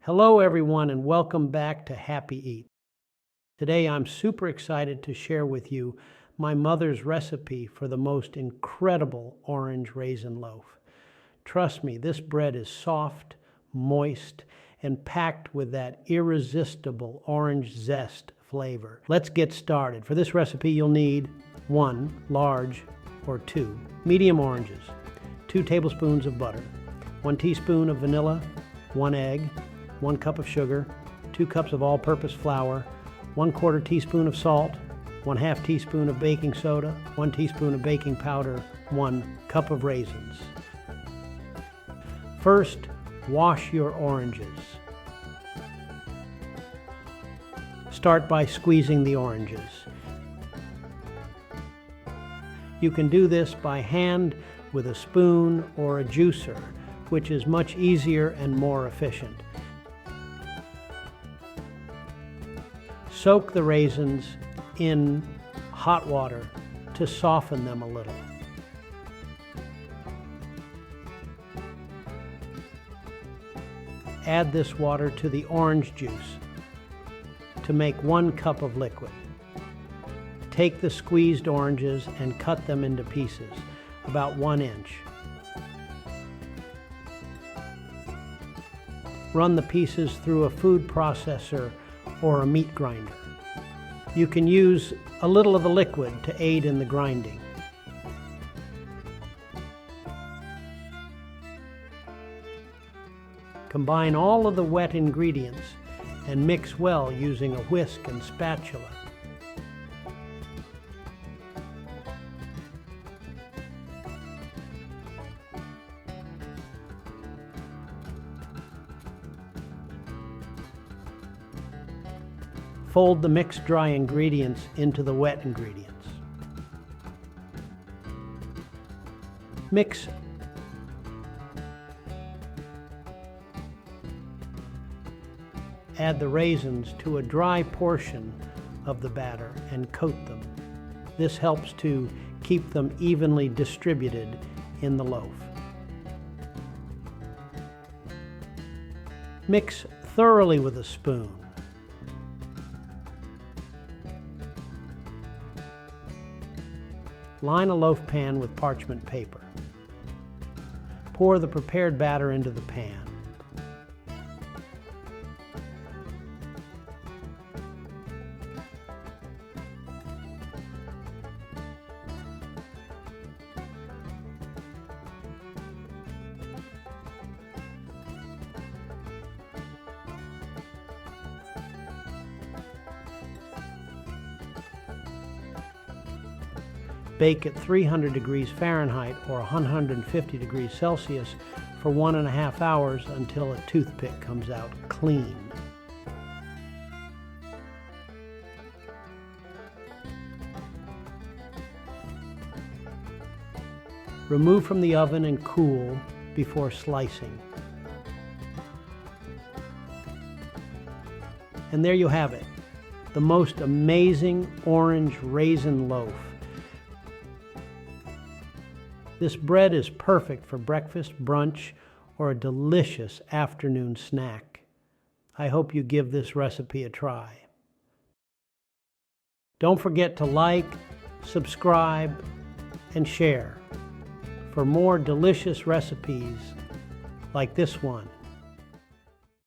Hello everyone and welcome back to Happy Eat. Today I'm super excited to share with you my mother's recipe for the most incredible orange raisin loaf. Trust me, this bread is soft, moist, and packed with that irresistible orange zest flavor. Let's get started. For this recipe you'll need 1 large or 2 medium oranges, 2 tablespoons of butter, 1 teaspoon of vanilla, 1 egg, 1 cup of sugar, 2 cups of all-purpose flour, 1/4 teaspoon of salt, 1/2 teaspoon of baking soda, 1 teaspoon of baking powder, 1 cup of raisins. First, wash your oranges. Start by squeezing the oranges. You can do this by hand with a spoon or a juicer, which is much easier and more efficient. Soak the raisins in hot water to soften them a little. Add this water to the orange juice to make 1 cup of liquid. Take the squeezed oranges and cut them into pieces, about 1 inch. Run the pieces through a food processor or a meat grinder. You can use a little of the liquid to aid in the grinding. Combine all of the wet ingredients and mix well using a whisk and spatula. Fold the mixed dry ingredients into the wet ingredients. Mix. Add the raisins to a dry portion of the batter and coat them. This helps to keep them evenly distributed in the loaf. Mix thoroughly with a spoon. Line a loaf pan with parchment paper. Pour the prepared batter into the pan. Bake at 300 degrees Fahrenheit or 150 degrees Celsius for 1.5 hours until a toothpick comes out clean. Remove from the oven and cool before slicing. And there you have it, the most amazing orange raisin loaf. This bread is perfect for breakfast, brunch, or a delicious afternoon snack. I hope you give this recipe a try. Don't forget to like, subscribe, and share for more delicious recipes like this one.